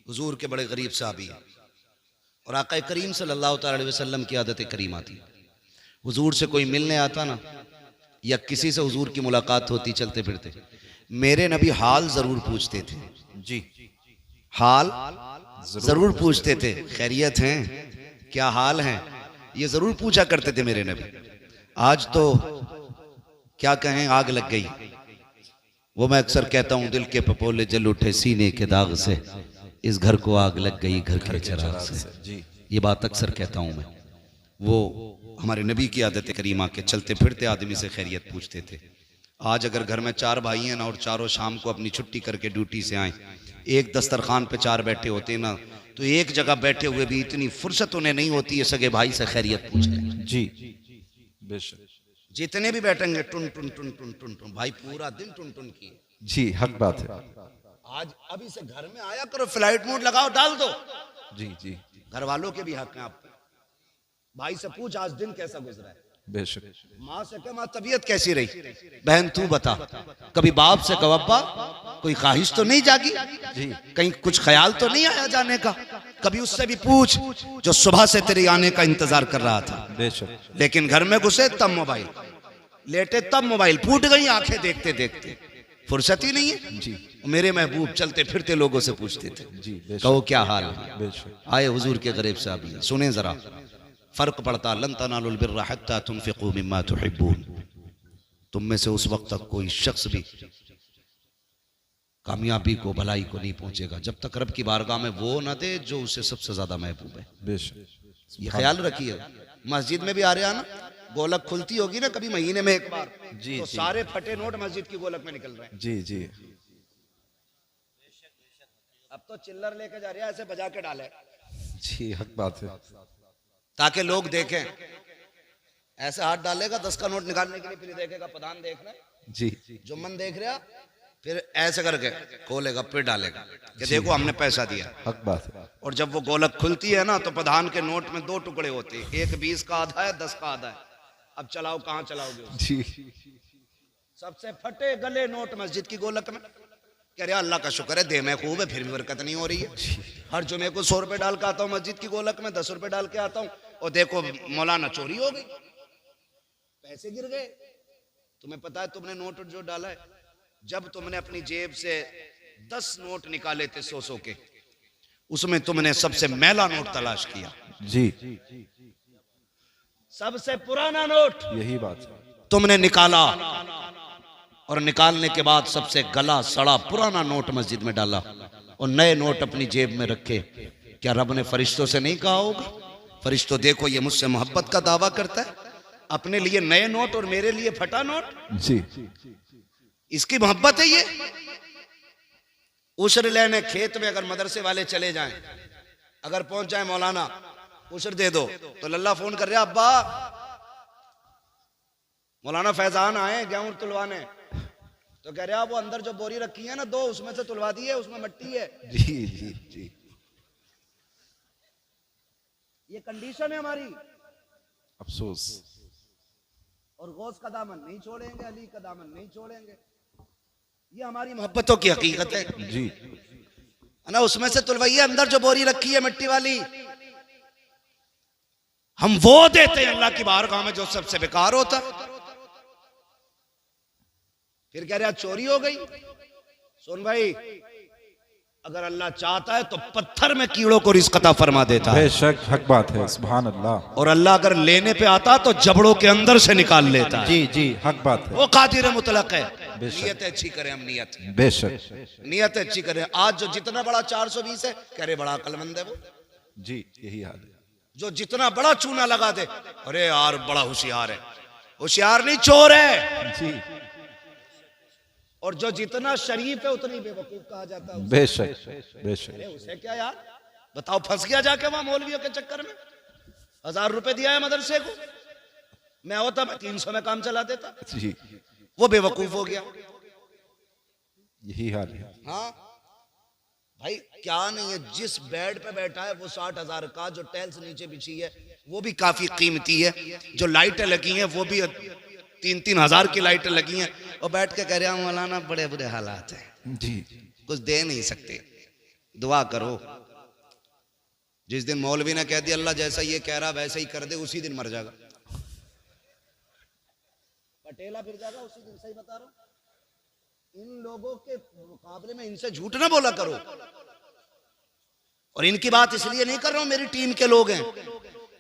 हुजूर के बड़े गरीब साहबी हैं और आका करीम सल्लल्लाहु अलैहि वसल्लम की आदत करीमा थी। हुजूर से कोई मिलने आता ना या किसी से हुजूर की मुलाकात होती चलते फिरते, मेरे नबी हाल जरूर पूछते थे। जी, हाल जरूर पूछते थे, खैरियत हैं, क्या हाल है, ये जरूर पूछा करते थे मेरे नबी। आज तो क्या कहें, आग लग गई। वो मैं अक्सर कहता हूं, दिल के पपोले जल उठे सीने के दाग से, इस घर को आग लग गई घर के चिराग से। जी, ये बात अक्सर कहता हूं मैं। वो हमारे नबी की आदत करीमा के चलते फिरते आदमी से खैरियत पूछते थे। आज अगर घर में 4 भाई हैं ना और चारों शाम को अपनी छुट्टी करके ड्यूटी से आए, एक दस्तरखान पे 4 बैठे होते ना, तो एक जगह बैठे हुए भी इतनी फुर्सत उन्हें नहीं होती है सगे भाई से खैरियत पूछ लें। जी, बेशक। जितने भी बैठेंगे टुन टुन टुन टुन टुन टुन, भाई पूरा दिन टुन टुन किए। जी, हक बात है। आज अभी से घर में आया करो, फ्लाइट मोड लगाओ, डाल दो। जी जी, घर वालों के भी हक हैं आप पे। भाई से पूछ आज दिन कैसा गुजरा है, बेशक। माँ से कह माँ तबीयत कैसी रही, बहन तू बता। कभी बाप से कहो अब्बा कोई ख्वाहिश तो नहीं जागी, जी, कहीं कुछ ख्याल तो नहीं आया जाने का। कभी उससे भी पूछ जो सुबह से तेरे आने का इंतजार कर रहा था। बेशक। लेकिन घर में घुसे तब मोबाइल, लेटे तब मोबाइल, फूट गई आंखें देखते देखते, फुर्सत ही नहीं है। जी, मेरे महबूब चलते फिरते लोगों से पूछते थे, जी, बेशक। कहो क्या हाल है। बेशक। आए हुजूर के गरीब साहब, सुने जरा, फर्क पड़ता। लन तनालुल बिर्रा हत्ता तुनफिकू मिम्मा तुहिब्बून। तुम में से उस वक्त तक कोई शख्स भी कामयाबी को, भलाई को नहीं पहुंचेगा जब तक रब की बारगाह में वो ना दे जो उसे सबसे ज्यादा महबूब है। बेशक। ये ख्याल रखिए। मस्जिद में भी आ रहे हैं ना, गोलक खुलती होगी ना कभी महीने में एक बार, जी, तो जी। सारे फटे नोट मस्जिद की गोलक में निकल रहे हैं। जी, जी, अब तो चिल्लर लेके जा रहे हैं, ऐसे बजा के डाले जी, हक बात है। ताकि लोग देखें। ऐसे हाथ डालेगा 10 का नोट निकालने के लिए, फिर देखेगा प्रधान देख रहे, जी, जुम्मन देख रहा, फिर ऐसे करके खोलेगा, फिर डालेगा कि देखो हमने पैसा दिया। हक बात है। और जब वो गोलक खुलती है ना, तो प्रधान के नोट में 2 टुकड़े होते हैं, एक 20 का आधा है, 10 का आधा है। अब चलाओ, कहाँ चलाओगे उसको? जी, सबसे फटे गले नोट मस्जिद की गोलक में। कह रहे अल्लाह का शुक्र है दे में खूब है, फिर भी बरकत नहीं हो रही है। हर जुमे को 100 रुपए डाल के आता हूँ मस्जिद की गोलक में, 10 रुपए डाल के आता हूँ, और देखो मौलाना चोरी हो गई, पैसे गिर गए। तुम्हें पता है तुमने नोट जो डाला है, जब तुमने अपनी जेब से 10 नोट निकाले थे 100 के, उसमें तुमने सबसे मैला नोट तलाश किया। जी, सबसे पुराना नोट यही बात है। तुमने निकाला, और निकालने के बाद सबसे गला सड़ा पुराना नोट मस्जिद में डाला, और नए नोट अपनी जेब में रखे। क्या रब ने फरिश्तों से नहीं कहा होगा, फरिश्तों देखो ये मुझसे मोहब्बत का दावा करता है, अपने लिए नए नोट और मेरे लिए फटा नोट, जी, इसकी मोहब्बत है ये। उशर लेने खेत में अगर मदरसे वाले चले जाएं, अगर पहुंच जाए मौलाना उशर दे दो, तो लल्ला फोन कर रहा अब्बा मौलाना फैजान आए गेहूं तुलवाने, तो कह रहा वो अंदर जो बोरी रखी है ना 2, उसमें से तुलवा दी है, उसमें मिट्टी है। जी, जी, जी, ये कंडीशन है हमारी। अफसोस। और गौस का दामन नहीं छोड़ेंगे, अली का दामन नहीं छोड़ेंगे। ये हमारी मोहब्बतों की हकीकत है। जी, है ना, उसमें से तुलवाइए, अंदर जो बोरी रखी है मिट्टी वाली, हम वो देते हैं अल्लाह की बारगाह में जो सबसे बेकार होता। फिर कह रहा चोरी हो गई। सुन भाई, अगर अल्लाह चाहता है तो पत्थर में कीड़ों को रिज़्क़ अता फरमा देता है। बेशक, हक बात है। सुभान अल्लाह। और अल्लाह अगर लेने पे आता तो जबड़ों के अंदर से निकाल लेता है। जी, जी, हक बात है। वो कादिर मुतलक है। बेशक। नियत अच्छी करें हम, नियत बेशक। नियत अच्छी करें। आज जो जितना बड़ा 420 है, कह रहे बड़ा अक्लमंद है वो। जी, यही हाल है। जो जितना बड़ा चूना लगा दे, अरे यार बड़ा होशियार है, होशियार नहीं चोर है। जी, और जो जितना शरीफ है उतनी बेवकूफ कहा जाता है। बेशक, बेशक। अरे उसे क्या यार, बताओ फंस गया जाके वहां मौलवियों के चक्कर में। 1000 रुपए दिया है मदरसे को, मैं होता मैं 300 में काम चला देता। जी, वो बेवकूफ हो गया। यही हाल है। हाँ भाई, क्या नहीं है, जिस बेड पे बैठा है वो 60,000 का, जो टाइल्स नीचे बिछी है वो भी काफी कीमती है, जो लाइटें लगी हैं वो भी 3-3 हजार की लाइटें लगी हैं, और बैठ के कह रहे हैं मौलाना बड़े बुरे हालात हैं, जी, कुछ दे नहीं सकते, दुआ करो। जिस दिन मौलवी ने कह दिया अल्लाह जैसा ये कह रहा वैसे ही कर दे, उसी दिन मर जाएगा, पटेला फिर जाएगा उसी दिन। सही बता रहा हूं, इन लोगों के मुकाबले में इनसे झूठ ना बोला करो। और इनकी बात इसलिए नहीं कर रहा हूं मेरी टीम के लोग हैं,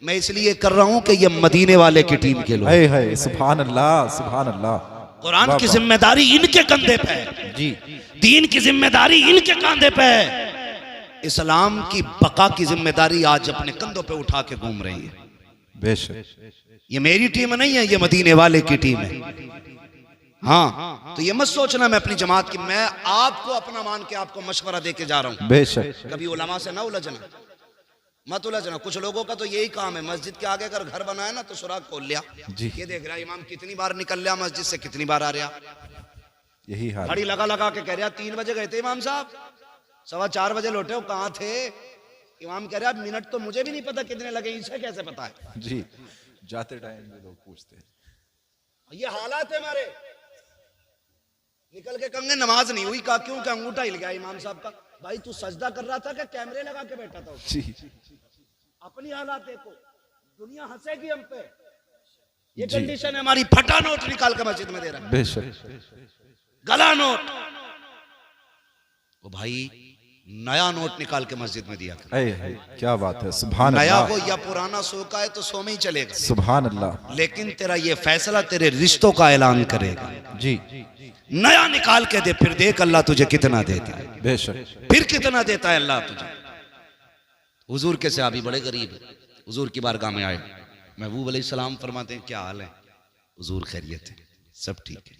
मैं इसलिए कर रहा हूं कि ये मदीने वाले की टीम के लोग। है सुभान अल्लाह, सुभान अल्लाह। कुरान की जिम्मेदारी इनके कंधे पे है जी, दीन की जिम्मेदारी इनके कंधे पे है, इस्लाम की बका की जिम्मेदारी आज अपने कंधों पे उठा के घूम रही है। बेशक ये मेरी टीम नहीं है, ये मदीने वाले की टीम है। हाँ, तो ये मत सोचना मैं अपनी जमात की, मैं आपको अपना मान के आपको मशवरा दे के जा रहा हूँ। बेशक कभी उलमा से ना उलझना, मत उलझना। कुछ लोगों का तो यही काम है, मस्जिद के आगे अगर घर बनाया ना तो सुराग खोल लिया जी। ये देख रहा इमाम कितनी बार निकल लिया मस्जिद से, कितनी बार आ रहा, यही हाल। घड़ी लगा लगा के कह रहा 3 बजे गए थे इमाम साहब, 4:15 बजे लौटे हो, कहाँ थे? इमाम कह रहा मिनट तो मुझे भी नहीं पता कितने लगे, इसे कैसे पता है? जी, जाते टाइम में लोग पूछते हैं। ये हालात है हमारे। निकल के कंगे नमाज नहीं हुई, कहा क्यों? क्या अंगूठा हिल गया इमाम साहब का। भाई तू सजदा कर रहा था क्या कैमरे लगा के बैठा था? जी, अपनी हालात देखो, दुनिया हंसेगी हम पे। ये जी। कंडीशन है हमारी। फटा नोट निकाल के मस्जिद में दे रहा है, बेशक गला नोट। ओ भाई नया नोट निकाल के मस्जिद में दिया कर। है, क्या बात है, सुभान नया अल्लाह, हो या पुराना सो का है तो सो में ही चलेगा, सुभान अल्लाह। लेकिन तेरा ये फैसला तेरे रिश्तों का ऐलान करेगा। जी, नया निकाल के दे, फिर देख अल्लाह तुझे कितना देता है, बेशक फिर कितना देता है अल्लाह तुझे। हुजूर के सहाबी बड़े गरीब है, हुजूर की बारगाह में आए, महबूब अलैहिस्सलाम फरमाते हैं क्या हाल है? हुजूर खैरियत है, सब ठीक है।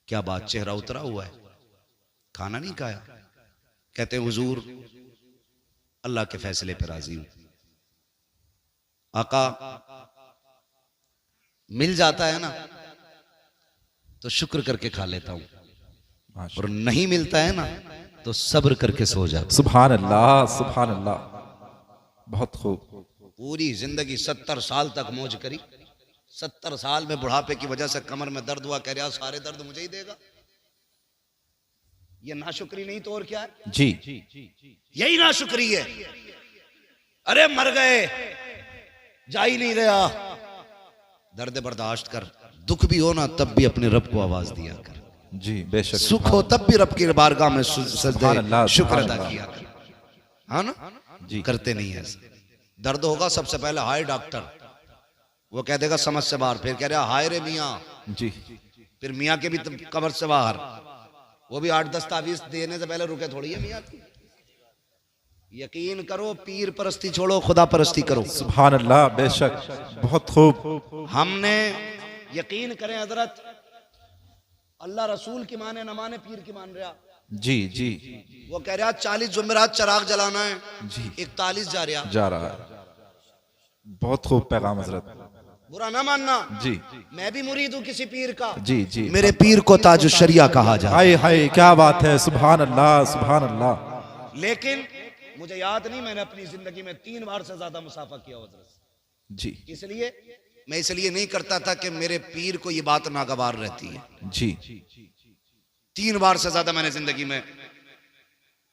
क्या बात, चेहरा उतरा हुआ है, खाना नहीं खाया? कहते हैं हुजूर अल्लाह के फैसले पर राजी हूं, आका मिल जाता है ना तो शुक्र करके खा लेता हूं, माशा- और नहीं मिलता है ना तो सब्र करके सो जाता। सुभान अल्लाह, सुभान अल्लाह, बहुत खूब। पूरी जिंदगी 70 साल तक मौज करी, 70 साल में बुढ़ापे की वजह से कमर में दर्द हुआ, कह रहा सारे दर्द मुझे ही देगा। ये नाशुक्री नहीं तो और क्या है? जी, यही नाशुक्री है। अरे मर गए, जा ही नहीं रहा, दर्द बर्दाश्त कर, दुख भी हो ना तब भी अपने रब को आवाज दिया कर, जी, बेशक सुख हो तब भी रब की बारगाह में सुभान अल्लाह, शुक्र सुभान अदा अल्लाह। किया कर। हाँ ना जी, करते नहीं है ऐसा। दर्द होगा सबसे पहले हाय डॉक्टर, वो कह देगा समझ से बाहर, फिर कह रहा हाय रे मियाँ, जी, फिर मियाँ के भी कब्र से बाहर, वो भी 8-10 तावीज देने से पहले रुके थोड़ी है मियाँ की। यकीन करो, पीर परस्ती छोड़ो, खुदा परस्ती करो। सुभान अल्लाह, बेशक बहुत खूब। हमने यकीन करें हजरत, अल्लाह रसूल की माने न माने, पीर की मान रहा। जी, जी, वो कह रहा 40 जुमेरात चराग जलाना है, जी, 41 जा रहा। जा रहा है। बहुत खूब पैगाम हजरत। बुरा ना मानना, जी, मैं भी मुरीद हूँ किसी पीर का। जी, जी, मेरे पीर को ताजुश शरिया कहा जाए। हाय हाय, क्या बात है, सुभान अल्लाह, सुभान अल्लाह। लेकिन मुझे याद नहीं, मैंने अपनी जिंदगी में 3 बार से ज्यादा मुसाफा किया हजरत। जी, इसलिए मैं इसलिए नहीं करता था कि मेरे पीर को ये बात नागवार रहती है। जी, 3 बार से ज्यादा मैंने जिंदगी में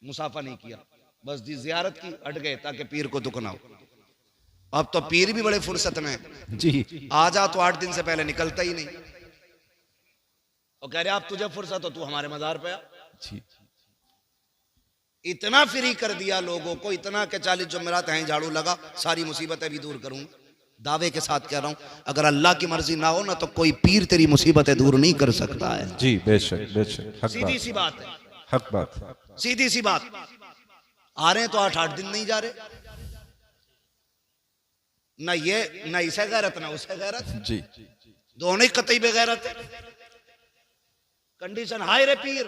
मुसाफा नहीं किया, बस दी जियारत की, हट गए ताकि पीर को दुख ना हो। अब तो पीर भी बड़े फुर्सत में, जी, आ जा तो 8 दिन से पहले निकलता ही नहीं, और कह रहे आप तुझे फुर्सत हो तू हमारे मजार पे आ। जी, इतना फ्री कर दिया लोगों को, इतना कि 40 जुमेरात हैं झाड़ू लगा, सारी मुसीबतें भी दूर करूंगा। दावे के साथ कह रहा हूं, अगर अल्लाह की मर्जी ना हो ना तो कोई पीर तेरी मुसीबतें दूर नहीं कर सकता है। जी, बेशक बेशक, हक सीधी बात, सी बात है, हक बात। सीधी सी बात। आ रहे हैं तो 8-8 दिन नहीं जा रहे, ना ये ना इसे गैरत ना उसे गैरत, जी, दोनों ही कतई बेगैरत है। कंडीशन हाय रे पीर,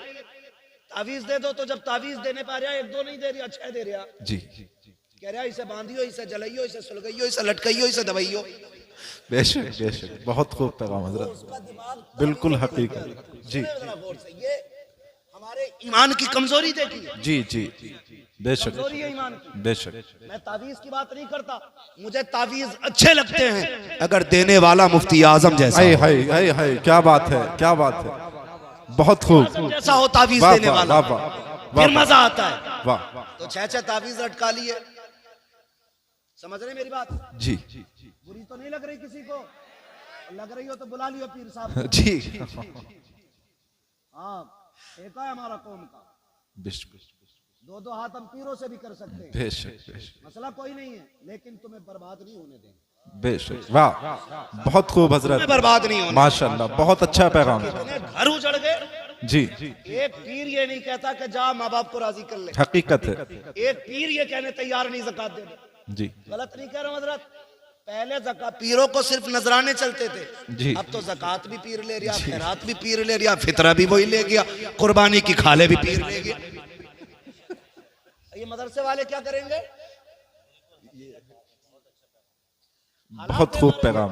तावीज दे दो, तो जब तावीज देने पा रहा 1-2 नहीं दे रहा, 6 दे रहा, जी, कह रहा इसे बांधियो, इसे जलाइयो, इसे सुलगाइयो, इसे लटकाइयो, इसे दबाइयो। बेशक बेशक, बहुत खूब पैगाम हजरत, बिल्कुल हकीकत। जी, ये हमारे ईमान की कमजोरी देखी है, जी, जी, बेशक कमजोरी है ईमान की। बेशक। मैं तावीज की बात नहीं करता, मुझे तावीज अच्छे लगते हैं अगर देने वाला मुफ्ती आजम जैसा हाय हो। हाय हाय हाय, क्या बात है, क्या बात है, बहुत खूब। जैसा हो तावीज वाह देने वाह वाला, वाह वाह, फिर मजा आता है। वाह, तो 6 तावीज लटका लिए, समझ रहे मेरी बात? जी बुरी तो नहीं लग रही किसी को? लग रही हो तो बुला लियो पीर साहब को। जी हाँ, एक है हमारा कौम का। बेशक दो दो हाथ हम पीरों से भी कर सकते हैं, बेशक मसला कोई नहीं है, लेकिन तुम्हें बर्बाद नहीं होने देंगे। बेशक। वाह, बहुत खूब हजरत, तुम्हें बर्बाद नहीं होने। माशाल्लाह, बहुत अच्छा पैगाम। इतने घर उजड़ गए। जी, एक पीर ये नहीं कहता कि जा माँ बाप को राजी कर ले। हकीकत है। एक पीर ये कहने तैयार नहीं ज़कात दे दे। जी गलत नहीं कह रहा हूं हजरत। पहले ज़कात पीरों को सिर्फ नजराने चलते थे, जी। अब तो ज़कात भी पीर ले रहा, खैरात भी पीर ले रहा, फितरा भी वही ले गया, कुर्बानी की खाले भी पीर ले गया। ये मदरसे वाले क्या करेंगे? बहुत खूब पैगाम।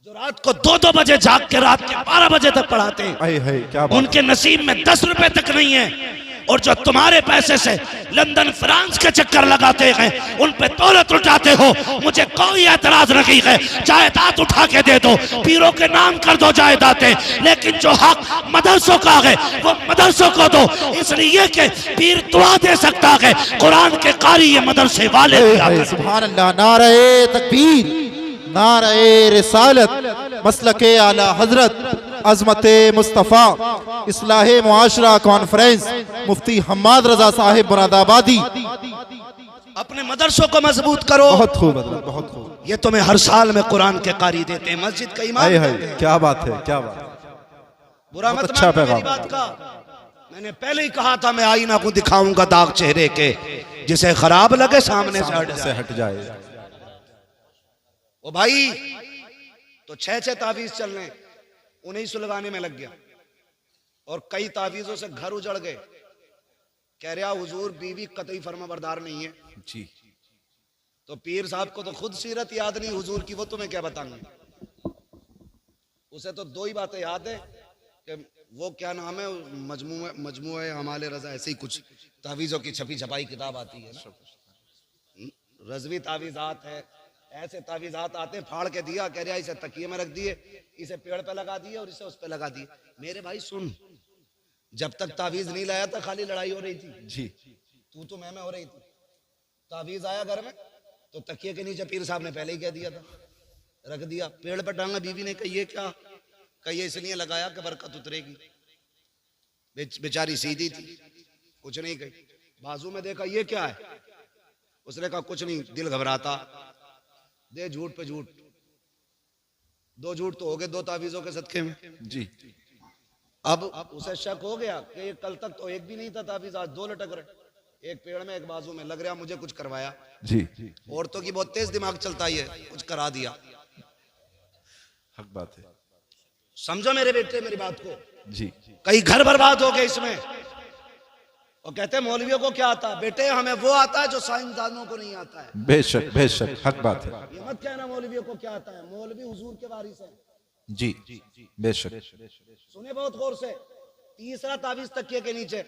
जो रात को 2-2 बजे जाग के रात के 12 बजे तक पढ़ाते हैं, आए है क्या बात। उनके नसीब में 10 रुपए तक नहीं है। और जो तुम्हारे पैसे से लंदन फ्रांस के चक्कर लगाते हैं, उन पे दौलत उठाते हो, मुझे कोई एतराज नहीं है, जायदाद उठा के दे दो, पीरों के नाम कर दो जायदादें, लेकिन जो हक मदरसों का है वो मदरसों को दो, इसलिए कि पीर दुआ दे सकता है, कुरान के कारी ये मदरसे वाले। सुभान अल्लाह, नारे तकबीर, नारे रिसालत, मसलके आला हजरत, अजमते मुस्तफ़ा, इस्लाहे मुआशरा कॉन्फ्रेंस, मुफ्ती हम्माद रजा साहिब मुरादाबादी। अपने मदरसों को मजबूत करो। बहुत खूब हजरत, बहुत खूब। ये तुम्हें हर साल में कुरान के कारी देते हैं, मस्जिद का इमाम आए देते है हैं। क्या बात है, क्या बात। बुरा बहुत मत अच्छा मानना मेरी पैगाम। बात का। मैंने पहले ही कहा था, मैं आईना को दिखाऊंगा दाग चेहरे के, जिसे खराब लगे सामने से हट से जाए। हट जाए। ओ भाई, तो 6-6 तावीज चल रहे, उन्हें सुलगाने में लग गया, और कई तावीजों से घर उजड़ गए। कह रहा हुजूर बीवी कतई फर्माबरदार नहीं है। जी, तो पीर साहब को तो खुद सीरत याद नहीं हुजूर की, वो तुम्हें क्या बताऊंगा। उसे तो 2 ही बातें याद है कि वो क्या नाम है, मजमुए हमाले रजा, ऐसे ही कुछ तावीजों की छपी छपाई किताब आती है ना, रजवी तावीजात है, ऐसे तावीजात आते हैं, फाड़ के दिया, कह रहा इसे तकिए में रख दिए, इसे पेड़ पे लगा दिए और इसे उस पे लगा दिए। मेरे भाई सुन, जब तक तावीज नहीं लाया था खाली लड़ाई हो रही थी जी, तू मैं हो रही थी। तावीज आया घर में तो तकिए के नीचे पीर साहब ने पहले ही कह दिया था, रख दिया, पेड़ पर टांगा। बीवी ने कही ये क्या? कही इसलिए लगाया कि बरकत उतरेगी। बेचारी सीधी थी, कुछ नहीं कही। बाजू में देखा ये क्या है, उसने कहा कुछ नहीं, दिल घबराता। दे झूठ पे झूठ, 2 झूठ तो हो गए 2 तावीजों के सदके में। जी। अब उसे शक हो गया कि ये कल तक तो एक भी नहीं था तावीज, आज 2 लटक रहे, एक पेड़ में एक बाजू में। लग रहा मुझे कुछ करवाया। जी, औरतों की बहुत तेज दिमाग चलता है, कुछ करा दिया। हक बात है। समझो मेरे बेटे मेरी बात को। जी, कई घर बर्बाद हो गए इसमें। और कहते हैं मौलवियों को क्या आता है? बेटे हमें वो आता है जो साइंसदानों को नहीं आता है। बेशक बेशक, हक बात है। ये मत कहना मौलवियों को क्या आता है, मौलवी हुजूर के वारिस है। जी, बेशक। सुने बहुत गौर से। तीसरा तावीज तकिए के नीचे।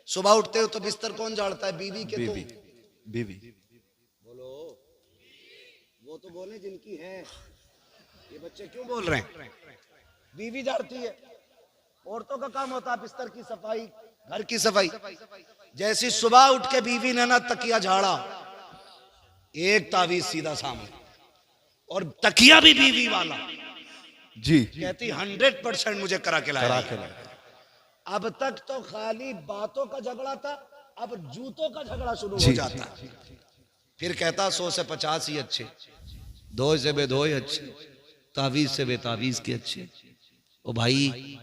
सुबह उठते हो तो बिस्तर कौन झाड़ता है? बीवी के बीवी, तुम। बीवी। बोलो, वो तो बोले जिनकी है, ये बच्चे क्यों बोल रहे हैं? बीवी झाड़ती है। औरतों का काम होता है बिस्तर की सफाई, घर की सफाई। जैसी सुबह उठ के बीवी ने ना तकिया झाड़ा, एक तावीज सीधा सामने, और तकिया भी बीवी वाला। जी, कहती 100% मुझे करा के लाया। करा के लाया। अब तक तो खाली बातों का झगड़ा था, अब जूतों का झगड़ा शुरू हो जी, जाता। फिर कहता 100 से 50 ही अच्छे, 2 से बेदो ही अच्छे, तावीज से बेतावीज के अच्छे। ओ भाई,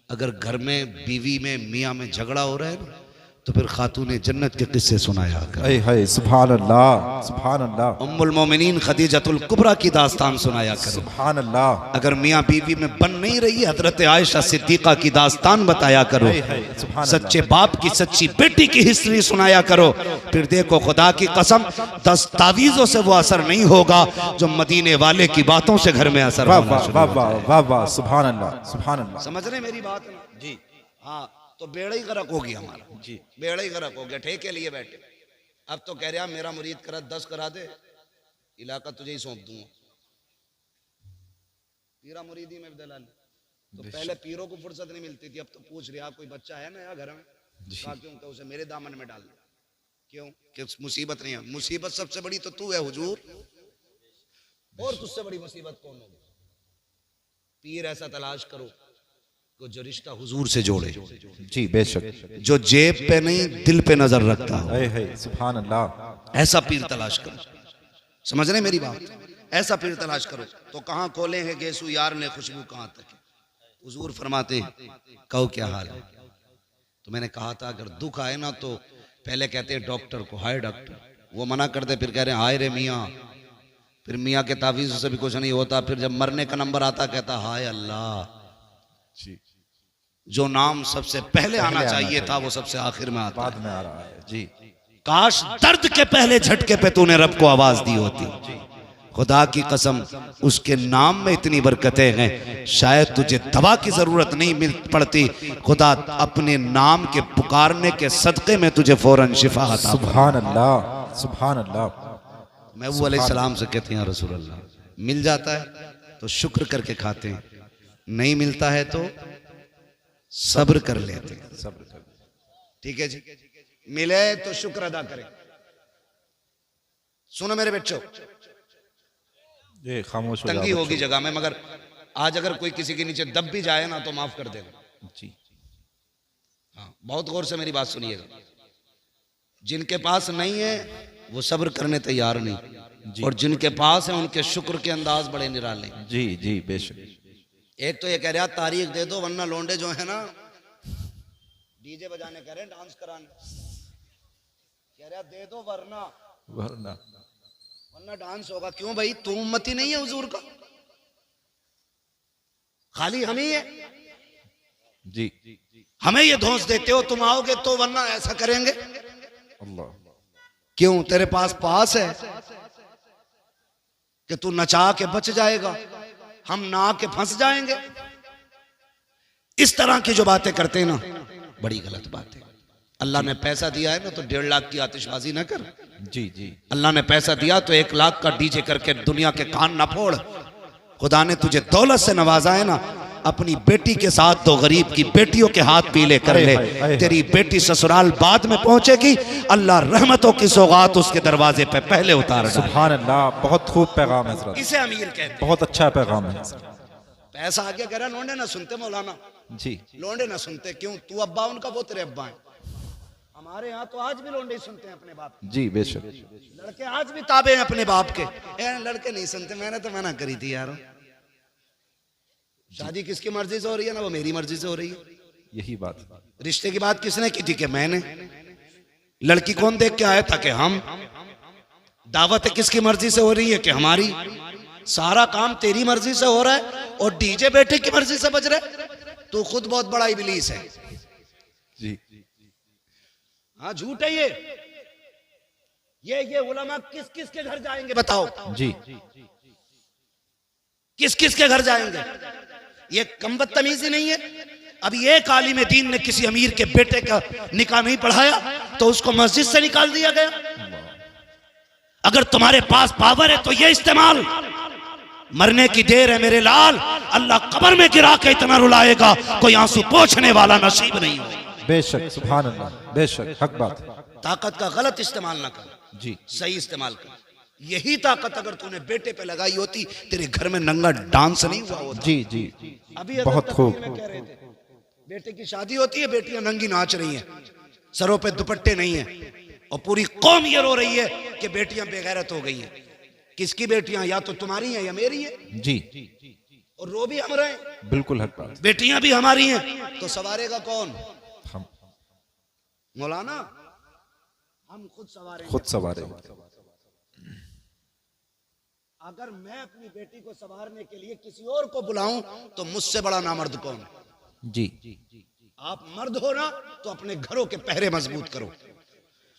अगर घर में बीवी में मियाँ में झगड़ा हो रहा है ना, तो फिर खातूने जन्नत के किस्से सुनाया कर। ऐ है, सुभान अल्लाह, सुभान अल्लाह, उम्मुल मोमिनीन खदीजतुल कुबरा की दास्तान सुनाया करो। सुभान अल्लाह। अगर मियाँ बीवी में बन नहीं रही, हजरत आयशा सिद्दीका की दास्तान बताया करो। सुभान सच्चे बाप की सच्ची बेटी की हिस्ट्री सुनाया करो। फिर देखो खुदा की कसम, 10 तावीजों से वो असर नहीं होगा जो मदीने वाले की बातों से घर में असर वाह होना वाह शुरू वाह होता है। वाह वाह वाह, सुभान अल्लाह, सुभान अल्लाह। समझ रहे मेरी बात ना? जी हाँ, तो बेड़ा ही गर्क हो गया हमारा। जी, बेड़ा ही गर्क हो गया, ठेके लिए बैठे। अब तो कह रहा मेरा मुरीद करा 10 करा दे, इलाका तुझे ही सौंप दूंगा। पीरा मुरीदी में दलाल। तो पहले पीरों को फुर्सत नहीं मिलती थी, अब तो पूछ रहा कोई बच्चा है नया घर में, कहा क्यों? उसे मेरे दामन में डाल दे। क्यों? कि मुसीबत नहीं है? मुसीबत सबसे बड़ी तो तू है हुजूर, और तुझसे बड़ी मुसीबत कौन होगी? पीर ऐसा तलाश करो कि जो रिश्ता हुजूर से जोड़े, जी बेशक, जो जेब पे नहीं दिल पे नजर रखता हो, है सुभान अल्लाह। ऐसा पीर तलाश करो। समझ रहे मेरी बात? ऐसा पीर तलाश करो। तो कहाँ खोले हैं गेसू यार ने खुशबू कहाँ तक है? हुजूर फरमाते हैं कहो क्या हाल है? तो मैंने कहा था अगर दुख आए ना तो पहले कहते हैं डॉक्टर को, हाय डॉक्टर, वो मना करते, फिर कह रहे हैं हाय रे मियाँ, फिर मियाँ के तावीज़ से भी कुछ नहीं होता, फिर जब मरने का नंबर आता कहता हाय अल्लाह, जी, जो नाम सबसे पहले आना चाहिए था वो सबसे आखिर में आता बाद है। में आ रहा है जी। काश दर्द के पहले झटके पे तूने रब को आवाज दी होती। खुदा की कसम उसके नाम में इतनी बरकतें हैं, शायद तुझे दवा की जरूरत नहीं मिल पड़ती, खुदा अपने नाम के पुकारने के सदके में तुझे फौरन शिफा अता। सुभान अल्लाह, सुभान अल्लाह। महबूब अलैहिस्सलाम से कहते हैं रसूल अल्लाह, मिल जाता है तो शुक्र करके खाते हैं, नहीं मिलता है तो सब्र कर लेते हैं। सब्र कर। ठीक है जी, मिले तो शुक्र अदा करें। सुनो मेरे बच्चों, ये खामोश हो तंगी जाओ होगी बच्चों। जगह में, मगर आज अगर कोई किसी के नीचे दब भी जाए ना तो माफ कर देगा। जी, हाँ, बहुत गौर से मेरी बात सुनिएगा। जिनके पास नहीं है वो सब्र करने तैयार नहीं, और जिनके पास है उनके शुक्र के अंदाज बड़े निराले। जी जी बेशक। एक तो ये कह रहा तारीख दे दो वरना लौंडे जो है ना डीजे बजाने कह रहे हैं, डांस कराने कह रहा दे दो वरना डांस होगा। क्यों भाई, तू उम्मती नहीं है हुजूर का? खाली हम ही है? जी, हमें ये धौंस देते हो तुम आओगे तो वरना ऐसा करेंगे। अल्लाह। क्यों? तेरे पास है कि तू नचा के बच जाएगा, हम ना के फंस जाएंगे। इस तरह की जो बातें करते हैं ना, बड़ी गलत बात है। अल्लाह ने पैसा दिया है ना तो 1.5 लाख की आतिशबाजी ना कर। जी जी, अल्लाह ने पैसा दिया तो 1 लाख का डीजे करके दुनिया के कान ना फोड़। खुदा ने तुझे दौलत से नवाजा है ना, अपनी बेटी के साथ तो गरीब की बेटियों के हाथ पीले कर ले। तेरी बेटी ससुराल बाद में पहुंचेगी, अल्लाह रहमतों की सौगात उसके दरवाजे पे पहले उतार डाले। सुभान अल्लाह। बहुत खूब पैगाम है हज़रत, इसे अमीर कहते हैं। बहुत अच्छा पैगाम है। पैसा आगे कह रहा लोंडे ना सुनते मौलाना, जी, लोंडे ना सुनते। क्यों? तू अब्बा उनका, वो तेरे अब्बा है। हमारे यहाँ तो आज भी लोंडे ही सुनते हैं अपने बाप। जी बेशक। लड़के आज भी ताबे हैं अपने बाप के। लड़के नहीं सुनते, मैंने तो मना करी थी यार। शादी किसकी मर्जी से हो रही है ना, वो मेरी मर्जी से हो रही है। यही बात। रिश्ते की बात किसने की थी? कि मैंने। लड़की कौन देख के आया था? कि हम। दावत किसकी मर्जी से हो रही है? कि हमारी। सारा काम तेरी मर्जी से हो रहा है और डीजे बेटे की मर्जी से बज रहा है। तू खुद बहुत बड़ा इबलीस है। जी, हाँ झूठ है ये उलमा किस किस के घर जाएंगे बताओ? जी, किस किस के घर जाएंगे? ये कम बदतमीजी नहीं है? अभी एक आलिम दीन ने किसी अमीर के बेटे का निकाह नहीं पढ़ाया तो उसको मस्जिद से निकाल दिया गया। अगर तुम्हारे पास पावर है तो ये इस्तेमाल। मरने की देर है मेरे लाल, अल्लाह कब्र में गिरा के इतना रुलाएगा कोई आंसू पोंछने वाला नसीब नहीं हो। बेशक, सुभान अल्लाह, बेशक, हक बात। ताकत का गलत इस्तेमाल ना कर, जी, सही इस्तेमाल कर। यही ताकत अगर तूने बेटे पे लगाई होती तेरे घर में नंगा डांस नहीं हुआ होता। जी जी, अभी बहुत खूब। में कह रहे थे बेटे की शादी होती है, बेटियां नंगी नाच रही हैं, सरों पे दुपट्टे नहीं है, और पूरी कौम ये रो रही है कि बेटियां बेगैरत हो गई हैं। किसकी बेटियां? या तो तुम्हारी हैं या मेरी हैं। जी, और रो भी हम रहे हैं। बिल्कुल हक बात। बेटियां भी हमारी हैं तो सवारेगा कौन? हम मौलाना, हम खुद सवारेंगे। खुद सवारे। अगर मैं अपनी बेटी को संवारने के लिए किसी और को बुलाऊं तो मुझसे बड़ा नामर्द कौन है? जी, आप मर्द हो ना तो अपने घरों के पहरे मजबूत करो,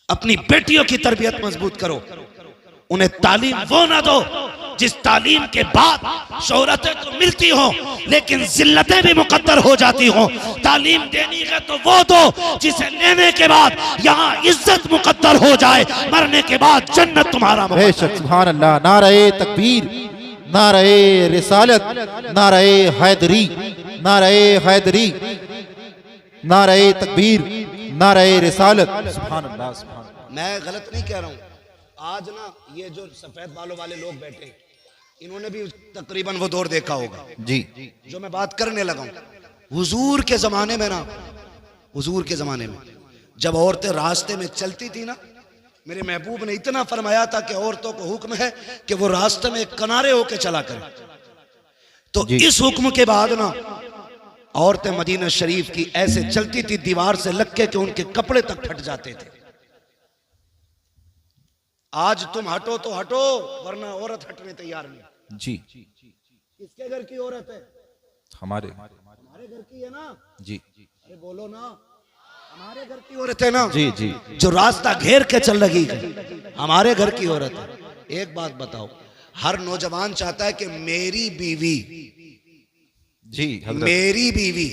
अपनी बेटियों की तरबियत मजबूत करो, उन्हें तालीम वो ना दो जिस तालीम के बाद शोहरतें तो मिलती हो लेकिन जिल्लतें भी मुकद्दर हो जाती हो। तालीम देनी है तो वो दो जिसे लेने के बाद यहाँ इज्जत मुकद्दर हो जाए, मरने के बाद जन्नत तुम्हारा। बेशक, सुभान अल्लाह। नारे तकबीर, नारे रिसालत, नारे हैदरी, नारे हैदरी, नारे तकबीर, नारे रिसालत। सुभान अल्लाह, सुभान अल्लाह। मैं गलत नहीं कह रहा हूं। आज ना ये जो सफेद बालों वाले लोग बैठे, इन्होंने भी तकरीबन वो दौर देखा होगा जी जो मैं बात करने लगा हूं। हुजूर के जमाने में ना, हुजूर के जमाने में जब औरतें रास्ते में चलती थी ना, मेरे महबूब ने इतना फरमाया था कि औरतों को हुक्म है कि वो रास्ते में किनारे होके चला करें। तो इस हुक्म के बाद ना औरतें मदीना शरीफ की ऐसे चलती थी दीवार से लग के कि उनके कपड़े तक फट जाते थे। आज तुम हटो तो हटो, वरना औरत हटने तैयार नहीं। जी किसके घर की औरत है? हमारे हमारे घर की है ना। जी अरे बोलो ना, हमारे घर की औरत है ना। जी जी जो रास्ता घेर के चल रही है, हमारे घर की औरत है। एक बात बताओ, हर नौजवान चाहता है कि मेरी बीवी, जी हजरत, मेरी बीवी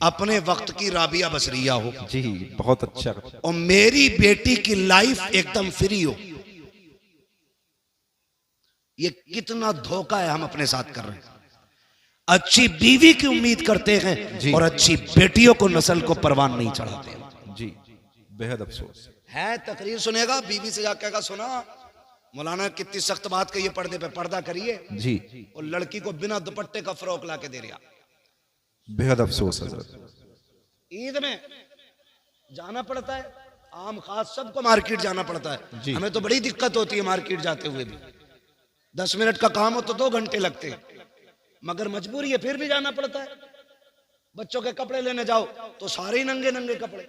अपने वक्त की राबिया बसरिया हो जी बहुत अच्छा। और मेरी बेटी की लाइफ एकदम फ्री हो। ये कितना धोखा है हम अपने साथ कर रहे हैं। अच्छी बीवी की उम्मीद करते हैं और अच्छी बेटियों को नस्ल को परवान नहीं चढ़ाते। जी बेहद अफसोस है तकरीर सुनेगा, बीवी से जाकर कहेगा सुना मौलाना कितनी सख्त बात कही है, पर्दे पे पर्दा करिए, जी, और लड़की को बिना दुपट्टे का फ्रॉक ला के दे रहा। बेहद अफसोस हजरत। ईद में जाना पड़ता है, आम खास सबको मार्केट जाना पड़ता है। हमें तो बड़ी दिक्कत होती है मार्केट जाते हुए भी। 10 मिनट का काम हो तो 2 घंटे लगते हैं, मगर मजबूरी है फिर भी जाना पड़ता है। बच्चों के कपड़े लेने जाओ तो सारे ही नंगे नंगे कपड़े।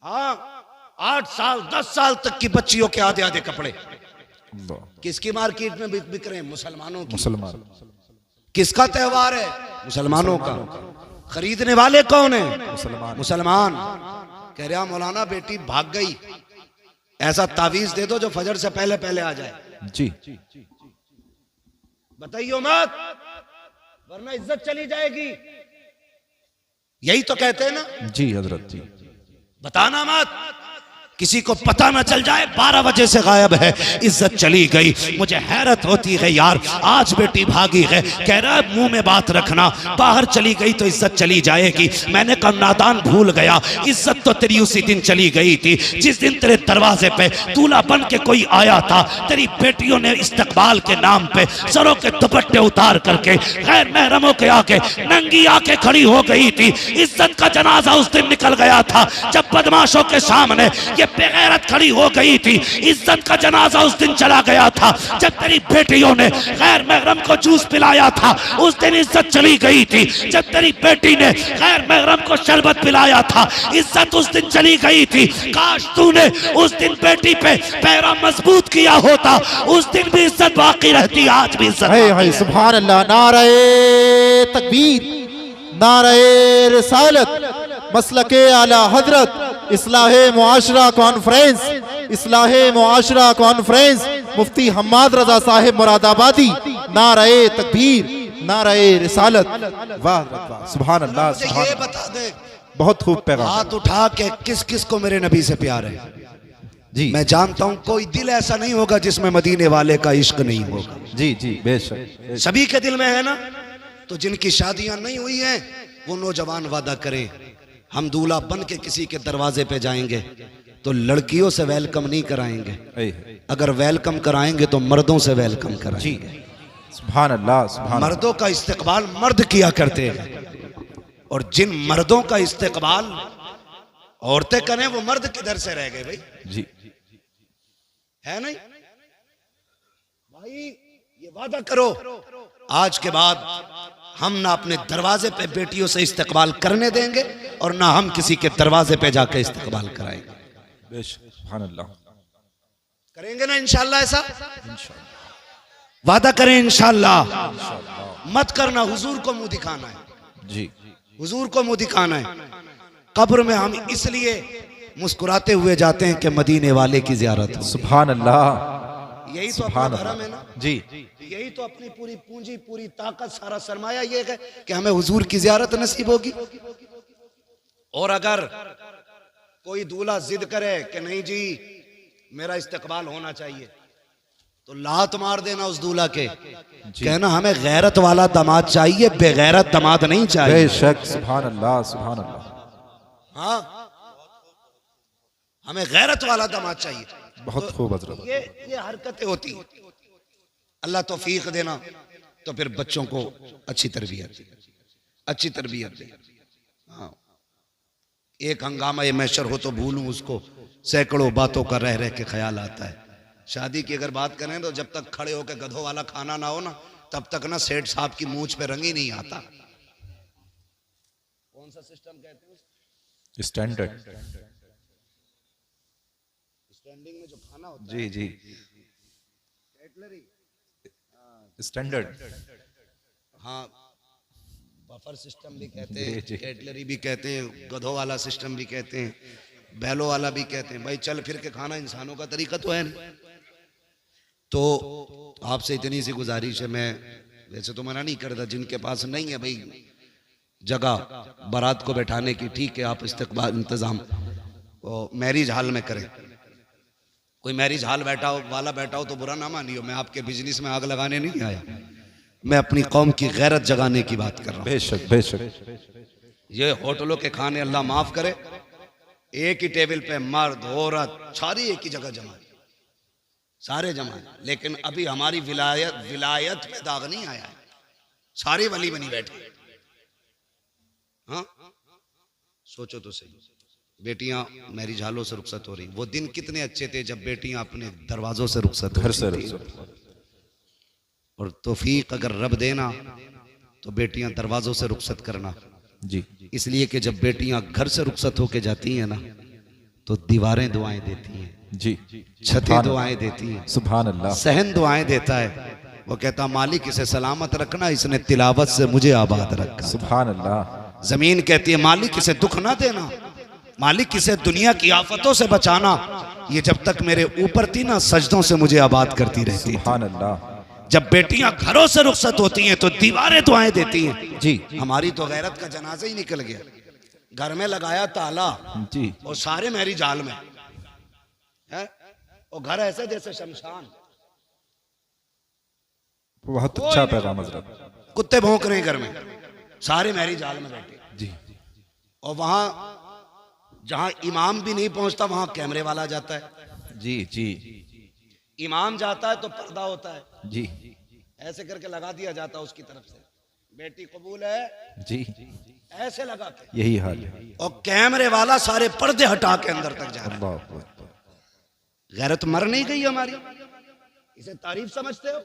हाँ, 8 साल 10 साल तक की बच्चियों के आधे आधे कपड़े। किसकी मार्केट में बिक रहे हैं? मुसलमानों की। मुसलमान। किसका त्योहार है? मुसलमानों का। खरीदने वाले कौन है? मुसलमान। मुसलमान। कह रहा मौलाना बेटी भाग गई, ऐसा तावीज दे दो जो फजर से पहले पहले आ जाए। जी बताइयो मत, वरना इज्जत चली जाएगी। यही तो कहते हैं ना। जी हजरत जी। बताना मत, किसी को पता ना चल जाए 12 बजे से गायब है, इज्जत चली गई। मुझे हैरत होती है यार, आज बेटी भागी है, कह रहा है मुंह में बात रखना, बाहर चली गई तो इज्जत चली जाएगी। मैंने कहा नादान भूल गया, इज्जत तो तेरी उसी दिन चली गई थी जिस दिन तेरे दरवाजे पे दूल्हा बन के कोई आया था। तेरी बेटियों ने इस्तकबाल के नाम पे सरों के दुपट्टे उतार करके गैर महरमों के आके नंगी आके खड़ी हो गई थी। इज्जत का जनाजा उस दिन निकल गया था जब बदमाशों के सामने ये बेगैरत खड़ी हो गई थी। इज्जत का जनाजा उस दिन चला गया था जब तेरी बेटियों ने गैर महरम को जूस पिलाया था। उस दिन इज्जत चली गई थी जब तेरी बेटी ने गैर महरम को शरबत पिलाया था। इज्जत उस दिन चली गई थी। काश तूने उस दिन बेटी पे पैरा मजबूत किया होता, उस दिन भी इज्जत बाकी रहती, आज भी इज्जत। है सुभान अल्लाह। नारे तकबीर, नारे रिसालत, मसलके आला हजरत, इस्लाहे मुआशरा कॉन्फ्रेंस, इस्लाहे मुआशरा कॉन्फ्रेंस, मुफ्ती हम्माद रजा साहिब मुरादाबादी। नारे तकबीर, नारे रिसालत। वाह वाह, सुभान अल्लाह। मुझे ये बता दे, बहुत खूब पैगाम। हाथ उठा के किस किस को मेरे नबी से प्यार है? जी मैं जानता हूं कोई दिल ऐसा नहीं होगा जिसमें मदीने वाले का इश्क नहीं होगा। जी जी बेशक। सभी के दिल में है ना। तो जिनकी शादियां नहीं हुई हैं वो नौजवान वादा करें, हम दूल्हा बन के किसी के दरवाजे पे जाएंगे तो लड़कियों से वेलकम नहीं कराएंगे, अगर वेलकम कराएंगे तो मर्दों से वेलकम कराएंगे। सुभान अल्लाह, सुभान। मर्दों का इस्तेकबाल मर्द किया करते हैं, और जिन मर्दों का इस्तेकबाल औरतें करें वो मर्द किधर से रह गए भाई? जी है नहीं भाई? ये वादा करो आज के बाद हम ना अपने दरवाजे पे बेटियों से इस्तेकबाल करने देंगे और ना हम किसी के दरवाजे पे जाके इस्तेकबाल कराएंगे। बेशक, सुभान अल्लाह। करेंगे ना इंशाल्लाह? ऐसा वादा करें इंशाल्लाह। मत करना, हुजूर को मुंह दिखाना है। जी हुजूर को मुंह दिखाना है। कब्र में हम इसलिए मुस्कुराते हुए जाते हैं कि मदीने वाले की जियारत हो। सुभान अल्लाह। यही तो अपना धर्म है ना। जी यही तो अपनी पूरी पूंजी, पूरी ताकत, सारा सरमाया ये है कि हमें हुजूर की जियारत नसीब होगी। और अगर कोई दूल्हा जिद करे कि नहीं जी मेरा इस्तेकबाल होना चाहिए, तो लात मार देना उस दूल्हा के, कहना हमें गैरत वाला दामाद चाहिए, बेगैरत दामाद नहीं चाहिए। बेशक, सुभान अल्लाह, सुभान अल्लाह। हाँ, हमें गैरत वाला दामाद चाहिए। बहुत खूब हजरत। ये हरकतें होती हैं। अल्लाह तौफीक देना, तो फिर बच्चों को अच्छी तरबियत दे। हाँ, एक हंगामा ये मैशर हो तो भूलूं उसको, सैकड़ों बातों का रह रह के ख्याल आता है। शादी की अगर बात करें तो जब तक खड़े होकर गधों वाला खाना ना हो ना, तब तक ना सेठ साहब की मूंछ पे रंग ही नहीं आता। कौन सा सिस्टम कहते हैं? स्टैंडर्ड। स्टैंडिंग में जो खाना होता जी जी, कैटलरी, स्टैंडर्ड। हाँ, बफर सिस्टम भी कहते जी, हैं, जी। कैटलरी भी कहते हैं, गधों वाला सिस्टम भी कहते हैं, बैलों वाला भी कहते हैं। भाई चल फिर के खाना इंसानों का तरीका तो है नहीं। तो आपसे इतनी सी गुजारिश है, मैं वैसे तो मना नहीं करता, जिनके पास नहीं है भाई जगह बारात को बैठाने की, ठीक है, आप इस्तकबाल इंतजाम मैरिज हॉल में करें। कोई मैरिज हॉल वाला बैठा हो तो बुरा ना मानियो, मैं आपके बिजनेस में आग लगाने नहीं आया, मैं अपनी कौम की गैरत जगाने की बात कर रहा हूँ। बेशक बेशक। ये होटलों के खाने अल्लाह माफ करे, एक ही टेबल पे मर्द औरत सारी एक ही जगह जमा, सारे जमा, लेकिन अभी हमारी विलायत पे दाग नहीं आया है, सारी वली बनी बैठी। हाँ, सोचो तो सही, बेटियां मैरिज हॉलों से रुखसत हो रही। वो दिन कितने अच्छे थे जब बेटियां अपने दरवाजों से रुखसत घर से होती थी। और तौफीक अगर रब देना तो बेटियां दरवाजों से रुखसत करना। जी, इसलिए कि जब बेटियां घर से रुखसत होके जाती हैं ना, तो दीवारें दुआएं देती हैं, जी, छतें दुआएं देती हैं, सुभान अल्लाह। सहन दुआएं देता है। वो कहता मालिक इसे सलामत रखना, इसने तिलावत से मुझे आबाद रखा। सुभान अल्लाह। जमीन कहती है मालिक इसे दुख ना देना, मालिक इसे दुनिया की आफतों से बचाना। ये जब तक मेरे ऊपर थी ना, सजदों से मुझे आबाद करती रहती थी। सुभान अल्लाह। जब बेटियां घरों से रुखसत होती हैं तो दीवारें दुआएं देती हैं। जी, हमारी तो गैरत का जनाजा ही निकल गया, घर में लगाया ताला जी, और सारे मैरिज हॉल में है, और घर ऐसे जैसे शमशान, बहुत अच्छा पैगाम हजरत। कुत्ते भौंक रहे हैं घर में, सारे मैरिज हॉल में बैठे। जी, और वहां जहां इमाम भी नहीं पहुंचता वहां कैमरे वाला जाता है। जी, जी, इमाम जाता है तो पर्दा होता है, जी, ऐसे करके लगा दिया जाता है उसकी तरफ से, बेटी कबूल है, जी, ऐसे लगा के। यही हाल है। और कैमरे वाला सारे पर्दे हटा के अंदर तक जा रहा है। अल्लाह अकबर। गैरत मर नहीं गई हमारी, इसे तारीफ समझते हो?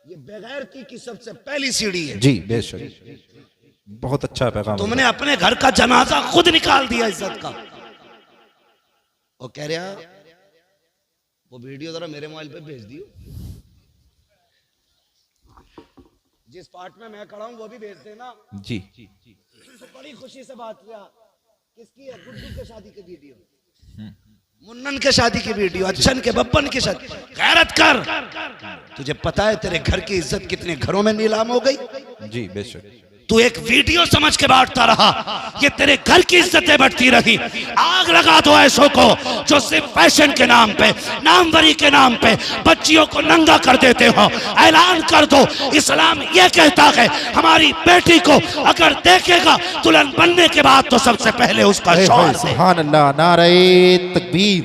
ये बेगैरती की सबसे पहली सीढ़ी है। जी, बेशक, बहुत अच्छा पैगाम। तुमने अपने घर का जनाजा खुद निकाल दिया इज्जत का। और कह रहा वो वीडियो जरा मेरे मोबाइल पे भेज दियो, जिस पार्ट में मैं खड़ा हूं वो भी भेज देना। जी, तो बड़ी खुशी से बात किया, किसकी है? गुड्डू के शादी की वीडियो, मुन्नन के शादी की वीडियो, अच्छन के बब्बन की शादी। गैरत कर, तुझे पता है तेरे घर की इज्जत कितने घरों में नीलाम हो गई? जी, बेशक। तू एक वीडियो समझ के बांटता रहा, ये तेरे घर की इज्जतें बढ़ती रही। आग लगा दो ऐसों को जो सिर्फ फैशन के नाम पे, नामवरी के नाम पे बच्चियों को नंगा कर देते हो। ऐलान कर दो, इस्लाम ये कहता है हमारी बेटी को अगर देखेगा दुल्हन बनने के बाद तो सबसे पहले उसका शौहर दे। सुभान अल्लाह। नारे तकबीर,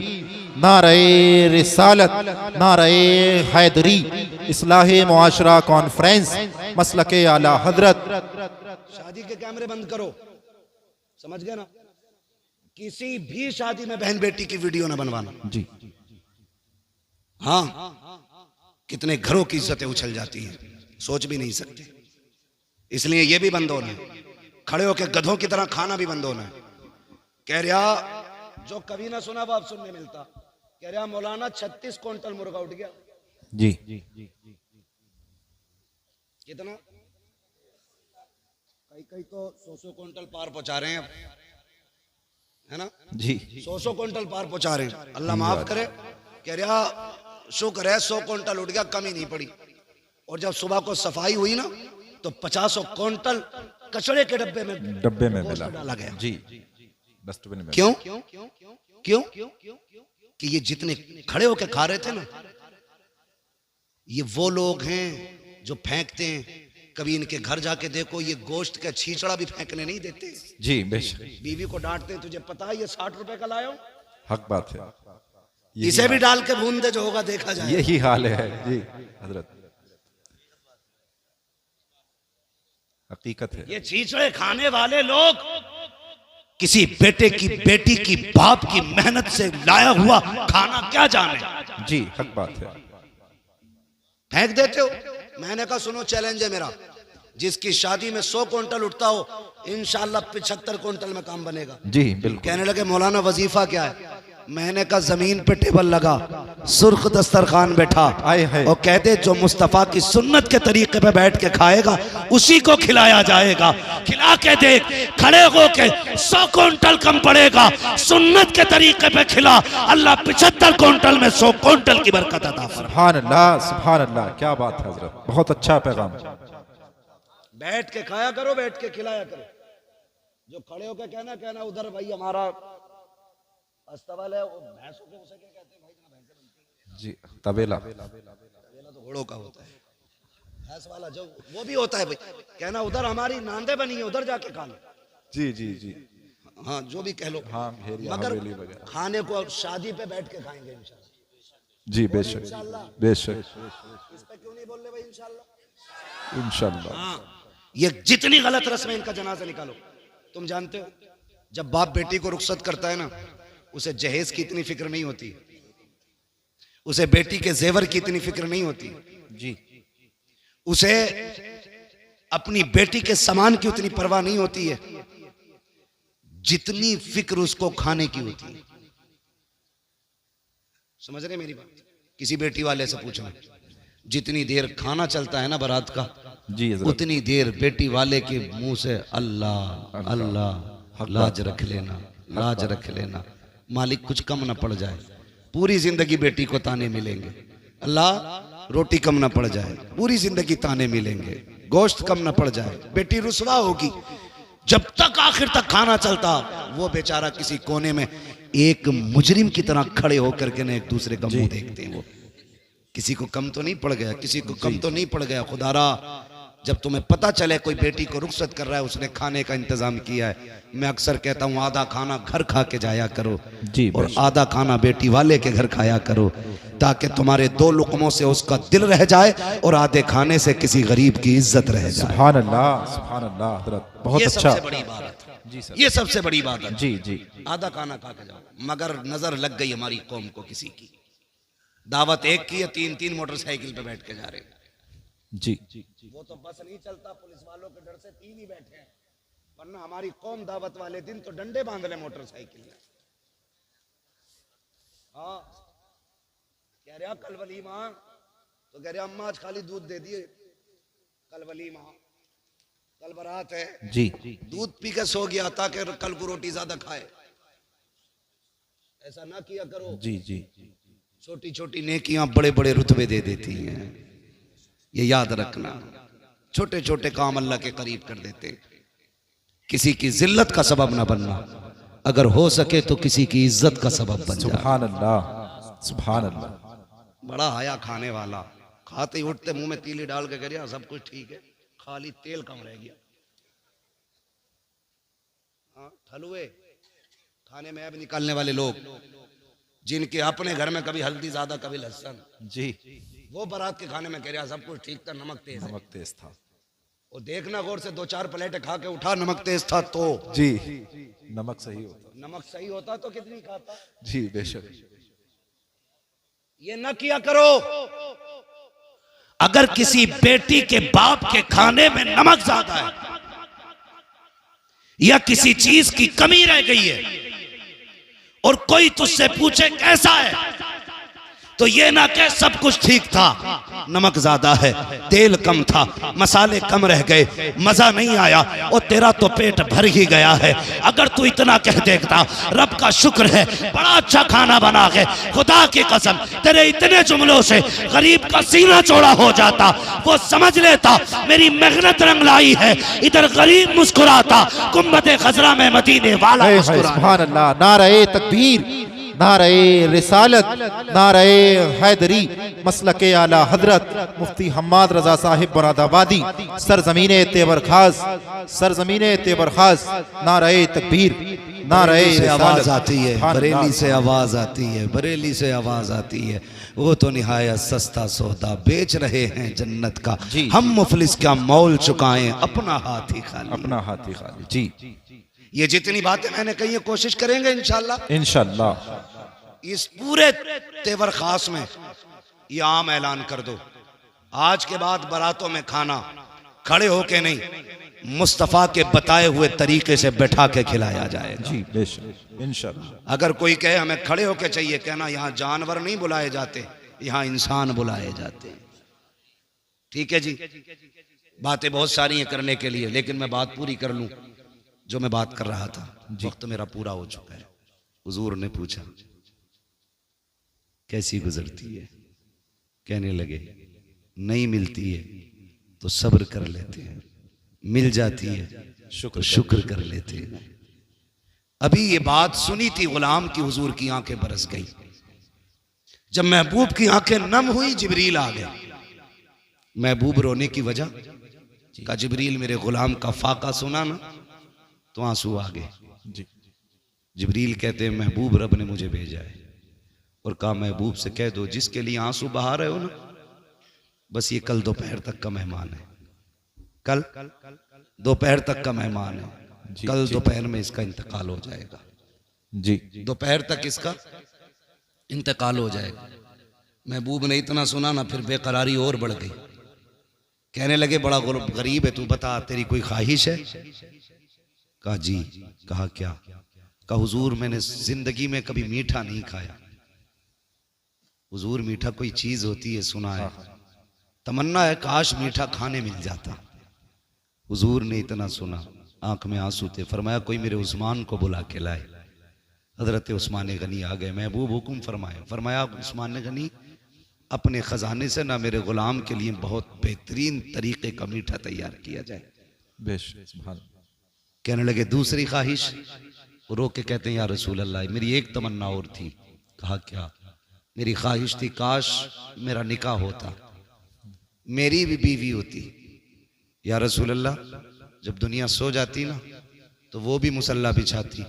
नारे रिसालत, नारे हैदरी, इस्लाहे मुआशरा कॉन्फ्रेंस, मसलके आला हजरत। शादी के कैमरे बंद करो, समझ गए ना? किसी भी शादी में बहन बेटी की वीडियो ना बनवाना। जी, हाँ, कितने घरों की इज्जतें उछल जाती हैं, सोच भी नहीं सकते। इसलिए ये भी बंद होना है, खड़े होकर गधों की तरह खाना भी बंद होना है। कह रहा जो कभी ना सुना वो अब सुनने मिलता, कह रहा मौलाना 36 क्विंटल मुर्गा उठ गया। जी, कितना? कई तो 100 क्विंटल पार पहुंचा रहे हैं अब, है ना? जी, 100 क्विंटल पार पहुंचा रहे हैं, अल्लाह माफ करे। कह रहा शुक्र है 100 क्विंटल उठ गया, कमी नहीं पड़ी। और जब सुबह को सफाई हुई ना तो 50 क्विंटल कचड़े के डब्बे में मिला डाला गया। जी, डस्टबिन में। क्यों? क्यों? कि ये जितने खड़े होकर खा रहे थे ना, ये वो लोग हैं जो फेंकते हैं। कभी इनके घर जाके देखो, ये गोश्त का छींचड़ा भी फेंकने नहीं देते। जी, बेशक। बीवी को डांटते हैं, तुझे पता है ये 60 रुपए का लाया हूं, हक बात है, इसे भी डाल के भून दे, जो होगा देखा जाए। यही हाल है जी हजरत, हकीकत है। ये चीज़ें खाने वाले लोग किसी बेटे की, बेटी की, बाप की मेहनत से लाया हुआ खाना क्या जाने, जी हक बात है। फेंक देते हो। मैंने कहा सुनो, चैलेंज है मेरा, जिसकी शादी में 100 क्विंटल उठता हो, इंशाल्लाह 75 क्विंटल में काम बनेगा। जी बिल्कुल। कहने लगे मौलाना वजीफा क्या है? मैंने कहा जमीन पे टेबल लगा, सुर्ख दस्तरखान बैठा, आए है, और कहते जो मुस्तफा की सुन्नत के तरीके पे बैठ के खाएगा उसी को खिलाया जाएगा। खिला के देख, खड़े हो के 100 क्विंटल कम पड़ेगा, सुन्नत के तरीके पे खिला, अल्लाह 75 क्विंटल में 100 क्विंटल की बरकत अता फरमाए। सुभान अल्लाह, सुभान अल्लाह, क्या बात है हजरत, बहुत अच्छा पैगाम। बैठ के खाया करो, बैठ के खिलाया करो। जो खड़े होकर कहना उधर भाई हमारा अस्तबल है, वो भैंसों के उसे क्या कहते हैं भाई? ना भैंसे बनती हैं जी, तबेला। तबेला तो घोड़ों का होता है, भैंस वाला जो वो भी होता है भाई। कहना उधर हमारी नांदे बनी है, उधर जाके खा लो। जी जी जी, हाँ जो भी कह लो, हाँ घेरिया हवेली मगर वगैरह। खाने को शादी पे बैठ के खाएंगे इंशाल्लाह। जी बेशक बेशक, इस पे क्यों नहीं बोल रहे भाई? इंशाल्लाह। इंशाल्लाह। हाँ, ये जितनी गलत रस्म है इनका जनाजा निकालो। तुम जानते हो जब बाप बेटी को रुखसत करता है ना, उसे जहेज की इतनी फिक्र नहीं होती, उसे बेटी के जेवर की इतनी फिक्र नहीं होती जी, उसे अपनी बेटी के सामान की उतनी परवाह नहीं होती है जितनी फिक्र उसको खाने की होती है। समझ रहे मेरी बात? किसी बेटी वाले से पूछना, जितनी देर खाना चलता है ना बारात का, जी हजरत, उतनी देर बेटी वाले के मुंह से अल्लाह अल्लाह, लाज रख लेना, लाज रख लेना, मालिक कुछ कम ना पड़ जाए। पूरी जिंदगी बेटी को ताने मिलेंगे, अल्लाह रोटी कम ना पड़ जाए, पूरी जिंदगी ताने मिलेंगे, गोश्त कम ना पड़ जाए, बेटी रुसवा होगी। जब तक आखिर तक खाना चलता, वो बेचारा किसी कोने में एक मुजरिम की तरह खड़े होकर के ना एक दूसरे का मुंह देखते हैं। वो किसी को कम तो नहीं पड़ गया, किसी को कम तो नहीं पड़ गया। खुदारा जब तुम्हें पता चले कोई बेटी को रुखसत कर रहा है, उसने खाने का इंतजाम किया है, मैं अक्सर कहता हूँ आधा खाना घर खा के जाया करो जी, और आधा खाना बेटी वाले के घर खाया करो, ताकि तुम्हारे 2 लुकमों से उसका दिल रह जाए और आधे खाने से किसी गरीब की इज्जत रह जाए। सुभान अल्लाह, सुभान अल्लाह हजरत, बहुत ये अच्छा। सबसे बड़ी बात है जी सर, ये सबसे बड़ी बात है। जी जी, आधा खाना खा के जाओ। मगर नजर लग गई हमारी कौम को किसी की, दावत एक की है, 3-3 मोटरसाइकिल पे बैठ के जा रहे हैं। जी, वो तो बस नहीं चलता, पुलिस वालों के डर से 3 ही बैठे हैं, वरना हमारी कौम दावत वाले दिन तो डंडे बांध ले मोटरसाइकिल में। हाँ कह रहा कल वलीमा, तो कह रहा अम्मा आज खाली दूध दे दिए, कल वलीमा, कल बारात है, जी, दूध पी के सो गया ताकि कल को रोटी ज्यादा खाए। ऐसा ना किया करो। जी जी, छोटी छोटी नेकियां बड़े बड़े रुतबे दे देती हैं, ये याद रखना। छोटे छोटे काम अल्लाह के करीब कर देते। किसी की जिल्लत का सबब ना बनना, अगर हो सके तो किसी की इज्जत का सबब बन जा। सुभान अल्लाह, सुभान अल्लाह। बड़ा हया खाने वाला, खाते ही उठते मुंह में तीली डाल के कह सब कुछ ठीक है, खाली तेल कम रह गया। हाँ, हलवे खाने में अब निकालने वाले लोग, जिनके अपने घर में कभी हल्दी ज्यादा कभी लहसुन, जी, वो बारात के खाने में कह रहा सब कुछ ठीक था, नमक तेज है। नमक तेज था। और देखना गौर से 2-4 प्लेटें खा के उठा, नमक तेज था तो जी, नमक सही होता। नमक सही होता तो कितनी खाता। जी बेशक, ये न किया करो। अगर किसी बेटी के बाप के खाने में नमक ज्यादा है या किसी चीज की कमी रह गई है और कोई तुझसे पूछे कैसा है, तो ये ना कह सब कुछ ठीक था, नमक ज्यादा है, तेल कम था, मसाले कम रह गए, मजा नहीं आया, और तेरा तो पेट भर ही गया है। अगर तू इतना कह देता रब का शुक्र है बड़ा अच्छा खाना बना के, खुदा की कसम तेरे इतने जुमलों से गरीब का सीना चौड़ा हो जाता, वो समझ लेता मेरी मेहनत रंग लाई है। इधर गरीब मुस्कुराता, गुम्बद खजरा में मदीने वाला मुस्कुराता। सुभान अल्लाह। नारे तकबीर, नारे रिसालत, नारे हैदरी, मसलके आला हजरत मुफ्ती हम्माद रजा साहिब मुरादाबादी, सरजमीने तेबर खास, सरजमीने तेबर खास। नारे तकबीर, नारे बरेली से आवाज रिसालत। आती है, सुभान बरेली अल्लाह। से आवाज आती है, बरेली से आवाज आती है। वो तो निहायत सस्ता सौदा बेच रहे हैं जन्नत का, जी। हम मुफलिस क्या मौल चुकाएं अपना हाथ ही खाली। अपना हाथी खाली। जी ये जितनी बातें मैंने कही है कोशिश करेंगे इंशाल्लाह इंशाअल्लाह। इस पूरे तेवर खास में ये आम ऐलान कर दो, आज के बाद बारातों में खाना खड़े होके नहीं, मुस्तफ़ा के बताए हुए तरीके से बैठा के खिलाया जाएगा। जी बेशक इंशाअल्लाह। अगर कोई कहे हमें खड़े होके चाहिए, कहना यहाँ जानवर नहीं बुलाए जाते, यहाँ इंसान बुलाए जाते हैं। ठीक है जी, बातें बहुत सारी हैं करने के लिए, लेकिन मैं बात पूरी कर लूं जो मैं बात कर रहा था। वक्त मेरा पूरा हो चुका है। हुजूर ने पूछा कैसी गुजरती है, कहने लगे नहीं मिलती है तो सब्र कर लेते हैं, मिल जाती है तो शुक्र कर लेते हैं। अभी ये बात सुनी थी गुलाम की, हुजूर की आंखें बरस गई। जब महबूब की आंखें नम हुई, जिब्रील आ गए। महबूब रोने की वजह का, जिब्रील मेरे गुलाम का फाका सुना ना तो आंसू आ गए। जी जिब्रील कहते हैं महबूब रब ने मुझे भेजा है और कहा महबूब से कह दो जिसके लिए आंसू बहा रहे हो ना, बस ये कल दोपहर तक का मेहमान है, कल दोपहर तक का मेहमान है, कल दोपहर में इसका इंतकाल हो जाएगा। जी दोपहर तक इसका इंतकाल हो जाएगा। महबूब ने इतना सुना ना, फिर बेकरारी और बढ़ गई। कहने लगे बड़ा गरीब है तू, बता तेरी कोई ख्वाहिश है? कहा जी। कहा क्या? कहा हुजूर मैंने जिंदगी में कभी मीठा नहीं खाया। हुजूर मीठा कोई चीज होती है सुना है, तमन्ना है काश मीठा खाने मिल जाता। हुजूर ने इतना सुना, आंख में आंसू थे। फरमाया कोई मेरे उस्मान को बुला के लाए। हजरत उस्मान गनी आ गए। महबूब हुक्म फरमाए। फरमाया उस्मान गनी अपने खजाने से ना मेरे गुलाम के लिए बहुत बेहतरीन तरीके का मीठा तैयार किया जाए। बेशक सुभान। कहने लगे दूसरी ख्वाहिश? रो के कहते हैं या रसूल अल्लाह मेरी एक तमन्ना और थी। कहा क्या? मेरी ख्वाहिश थी काश मेरा निकाह होता, मेरी भी बीवी होती। या रसूल अल्लाह जब दुनिया सो जाती ना तो वो भी मुसल्ला बिछाती,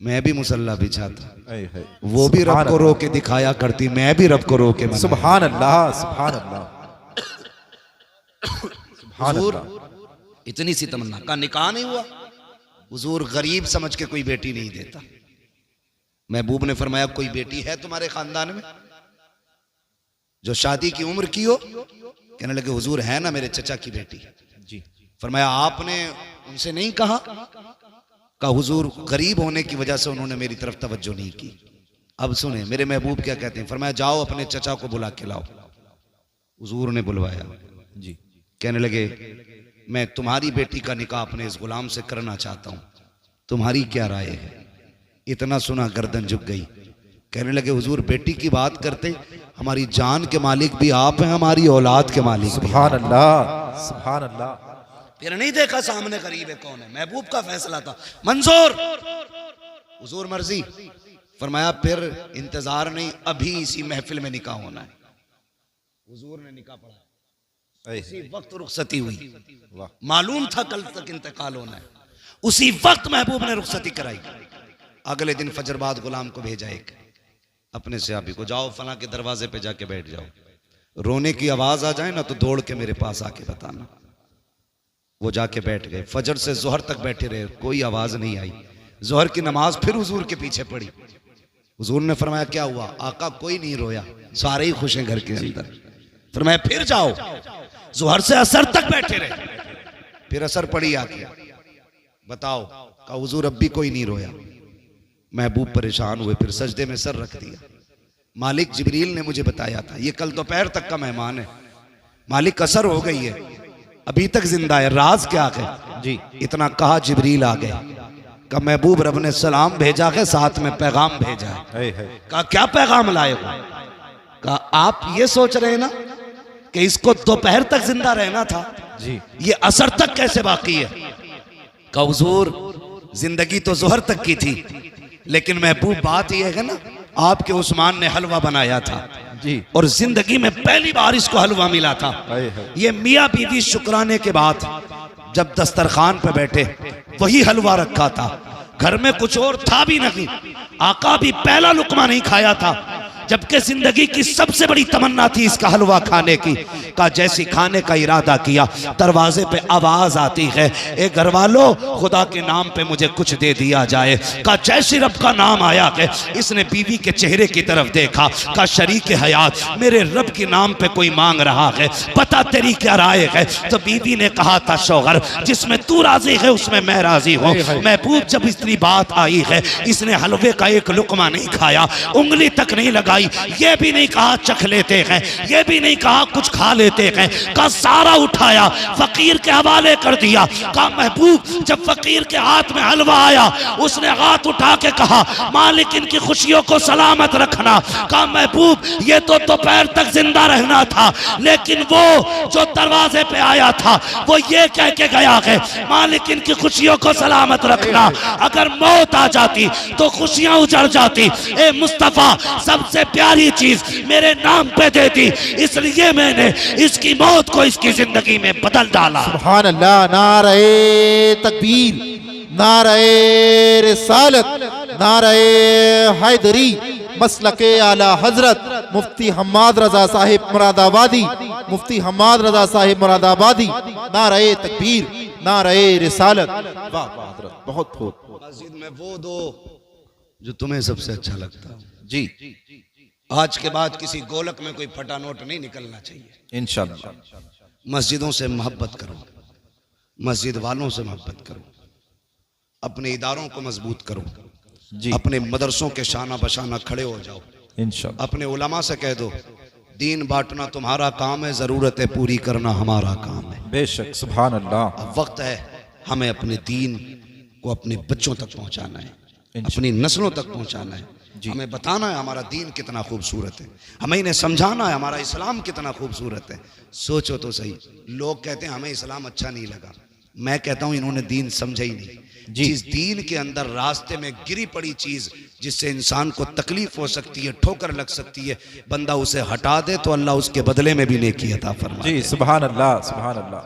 मैं भी मुसल्ला बिछाता, वो भी रब को रो के दिखाया करती, मैं भी रब को रो के। सुभान अल्लाह सुभान अल्लाह सुभान हुजूर अल्लाह। इतनी सी तमन्ना का निकाह नहीं हुआ। हुजूर गरीब समझ के कोई बेटी नहीं देता। महबूब ने फरमाया कोई बेटी है तुम्हारे खानदान में जो शादी की उम्र की हो? कहने लगे हुजूर है ना मेरे चचा की बेटी। जी फरमाया आपने उनसे नहीं कहा? कहा हुजूर गरीब होने की वजह से उन्होंने मेरी तरफ तवज्जो नहीं की। अब सुने मेरे महबूब क्या कहते हैं। फरमाया जाओ अपने चचा को बुला के लाओ। हुजूर ने बुलवाया। जी कहने लगे मैं तुम्हारी बेटी का निकाह अपने इस गुलाम से करना चाहता हूं, तुम्हारी क्या राय है? इतना सुना गर्दन झुक गई। कहने लगे हुजूर बेटी की बात करते, हमारी जान के मालिक भी आप हैं, हमारी औलाद के मालिक भी। सुभान अल्लाह सुभान अल्लाह। फिर नहीं देखा सामने गरीब है कौन है, महबूब का फैसला था मंजूर, हुजूर मर्जी। फरमाया फिर इंतजार नहीं, अभी इसी महफिल में निकाह होना है। हुजूर ने निकाह पढ़ा, उसी वक्त रुखसती हुई। मालूम था कल तक इंतकाल होना है, उसी वक्त महबूब ने रुखसती कराई। अगले दिन फजर बाद गुलाम को भेजा एक अपने सहाबी को, जाओ फला के दरवाजे पे जाके बैठ जाओ, रोने की आवाज आ जाए ना तो दौड़ के मेरे पास आके बताना। वो जाके बैठ गए। फजर से जोहर तक बैठे रहे, कोई आवाज नहीं आई। जोहर की नमाज फिर हुजूर के पीछे पड़ी। हुजूर ने फरमाया क्या हुआ? आका कोई नहीं रोया, सारे ही खुश हैं घर के अंदर। फरमाया फिर जाओ। जोहर से असर तक बैठे रहे, फिर असर पड़ी आके, बताओ। का हुजूर अब भी कोई नहीं रोया। महबूब परेशान हुए, फिर सजदे में सर रख दिया। मालिक जिब्रील ने मुझे बताया था ये कल दोपहर तक का मेहमान है, मालिक असर हो गई है, अभी तक जिंदा है, राज क्या है? जी इतना कहा जिब्रील आ गए। का महबूब रब ने सलाम भेजा है, साथ में पैगाम भेजा है। कहा क्या पैगाम लाए हो? कहा आप ये सोच रहे हैं ना कि इसको दोपहर तक जिंदा रहना था जी, ये असर तक कैसे बाकी है? कहा हुजूर जिंदगी तो जोहर तक की थी, लेकिन महबूब बात यह है ना आपके उस्मान ने हलवा बनाया था जी, और जिंदगी में पहली बार इसको हलवा मिला था। ये मियाँ बीवी शुक्राने के बाद जब दस्तरखान पे बैठे वही हलवा रखा था। घर में कुछ और था भी नहीं, आका भी पहला लुकमा नहीं खाया था, जबकि जिंदगी की सबसे बड़ी तमन्ना थी इसका हलवा खाने की। का जैसी खाने का इरादा किया, दरवाजे पे आवाज आती है, ए घर वालों खुदा के नाम पे मुझे कुछ दे दिया जाए। का जैसे रब का नाम आया है, इसने बीवी के चेहरे की तरफ देखा, का शरीक हयात मेरे रब के नाम पे कोई मांग रहा है, बता तेरी क्या राय है। तो बीवी ने कहा था, शौहर जिसमें तू राजी है उसमें मैं राजी हूँ। महबूब जब इतनी बात आई है, इसने हलवे का एक लुकमा नहीं खाया, उंगली तक नहीं लगाई, ये भी नहीं कहा चख लेते हैं, ये भी नहीं कहा कुछ खा लेते हैं, का सारा उठाया फकीर के हवाले कर दिया। का महबूब जब फकीर के हाथ में हलवा आया, उसने हाथ उठा के कहा, मालिक इनकी खुशियों को सलामत रखना। का महबूब ये तो दोपहर तक जिंदा रहना था, लेकिन वो जो दरवाजे पे आया था वो ये कह के गया है, मालिक इनकी खुशियों को सलामत रखना। अगर मौत आ जाती तो खुशियां उजड़ जाती। ए मुस्तफा सबसे प्यारी चीज मेरे नाम पे देती, इसलिए मैंने इसकी मौत को इसकी जिंदगी में बदल डाला। सुभान अल्लाह। नारे तकबीर, नारे रिसालत, नारे हैदरी, मसलके आला हजरत मुफ्ती हम्माद रजा साहिब मुरादाबादी, मुफ्ती हम्माद रजा साहिब मुरादाबादी। नारे तकबीर, नारे रिसालत। वाह वाह हजरत, बहुत खूब। मस्जिद में वो दो जो तुम्हें सबसे अच्छा लगता जी, आज के बाद किसी गोलक में कोई फटा नोट नहीं निकलना चाहिए। इंशाअल्लाह। मस्जिदों से मोहब्बत करो, मस्जिद वालों से मोहब्बत करो, अपने इदारों को मजबूत करो जी, अपने मदरसों के शाना बशाना खड़े हो जाओ। इंशाअल्लाह। अपने उलमा से कह दो, दीन बांटना तुम्हारा काम है, जरूरतें पूरी करना हमारा काम है। बेशक, सुभान अल्लाह। अब वक्त है हमें अपने दीन को अपने बच्चों तक पहुंचाना है, अपनी नस्लों तक पहुंचाना है। हमें बताना है हमारा दीन कितना खूबसूरत है, हमें इन्हें समझाना है हमारा इस्लाम कितना खूबसूरत है। सोचो तो सही, लोग कहते हैं हमें इस्लाम अच्छा नहीं लगा, मैं कहता हूं इन्होंने दीन समझा ही नहीं। जिस दीन के अंदर रास्ते में गिरी पड़ी चीज जिससे इंसान को तकलीफ हो सकती है, ठोकर लग सकती है, बंदा उसे हटा दे तो अल्लाह उसके बदले में भी नेकी अता फरमाए। जी, सुभान अल्लाह, सुभान अल्लाह।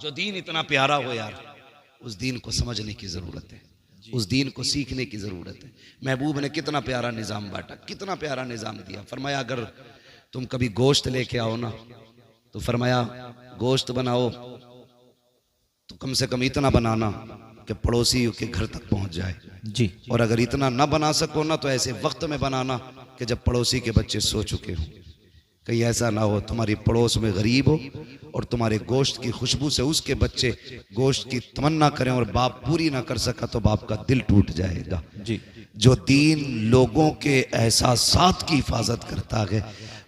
जो दीन इतना प्यारा हो यार, उस दीन को समझने की जरूरत है, उस दीन को सीखने की जरूरत है। महबूब ने कितना प्यारा निजाम बांटा, कितना प्यारा निजाम दिया। फरमाया अगर तुम कभी गोश्त लेके आओ ना, तो फरमाया गोश्त बनाओ तो कम से कम इतना बनाना कि पड़ोसी के घर तक पहुंच जाए जी, और अगर इतना ना बना सको ना तो ऐसे वक्त में बनाना कि जब पड़ोसी के बच्चे सो चुके हों। कहीं ऐसा ना हो तुम्हारी पड़ोस में गरीब हो और तुम्हारे गोश्त की खुशबू से उसके बच्चे गोश्त की तमन्ना करें और बाप पूरी ना कर सका तो बाप का दिल टूट जाएगा जी। जो दीन लोगों के एहसासात की हिफाजत करता है,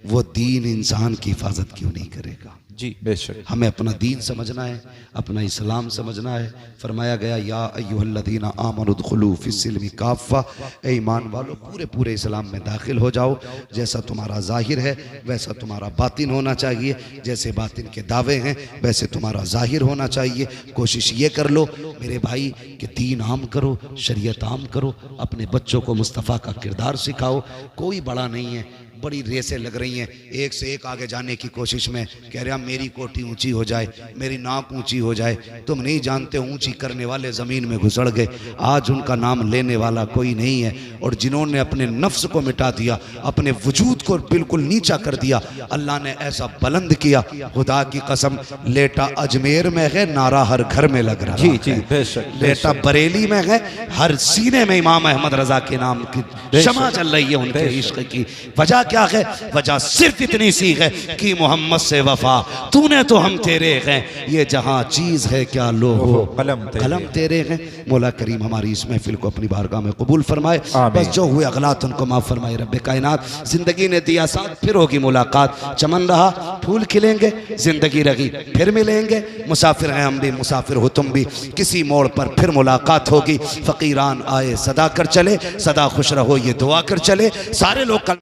वो दीन इंसान की हिफाजत क्यों नहीं करेगा। जी, बेशक। हमें अपना दीन समझना है, अपना इस्लाम समझना है। फरमाया गया या अय्युहल्लज़ीना आमनु उदखुलू फिस्सिल्मि काफ़ा, ए ईमान वालों पूरे पूरे इस्लाम में दाखिल हो जाओ। जैसा तुम्हारा जाहिर है वैसा तुम्हारा बातिन होना चाहिए, जैसे बातिन के दावे हैं वैसे तुम्हारा जाहिर होना चाहिए। कोशिश ये कर लो मेरे भाई कि दीन आम करो, शरीयत आम करो, अपने बच्चों को मुस्तफ़ा का किरदार सिखाओ। कोई बड़ा नहीं है, बड़ी रेसें लग रही हैं, एक से एक आगे जाने की कोशिश में, कह रहे हैं मेरी कोठी ऊंची हो जाए, मेरी नाक ऊंची हो जाए। तुम नहीं जानते ऊंची करने वाले ज़मीन में घुसड़ गए, आज उनका नाम लेने वाला कोई नहीं है। और जिन्होंने अपने नफ्स को मिटा दिया, अपने वजूद को बिल्कुल नीचा कर दिया, अल्लाह ने ऐसा बुलंद किया, खुदा की कसम लेटा अजमेर में है नारा हर घर में लग रहा जी जी, है, बेशक। लेटा बरेली में है हर सीने में इमाम अहमद रजा के नाम की शमा चल रही है उनके इश्क की। वजह क्या है? वजह सिर्फ इतनी सी है कि मोहम्मद से वफा, तूने तो हम तेरे हैं, ये जहां चीज है क्या लो हो कलम तेरे हैं। मौला करीम हमारी इस महफिल को अपनी बारगाह में कबूल फरमाए, बस जो हुए अगलात उनको माफ फरमाए रब्बे कायनात। जिंदगी ने दिया साथ, फिर होगी मुलाकात, चमन रहा फूल खिलेंगे, जिंदगी रही फिर मिलेंगे। मुसाफिर हैं हम भी, मुसाफिर हो तुम भी, किसी मोड़ पर फिर मुलाकात होगी। फकीरान आए सदा कर चले, सदा खुश रहो ये दुआ कर चले। सारे लोग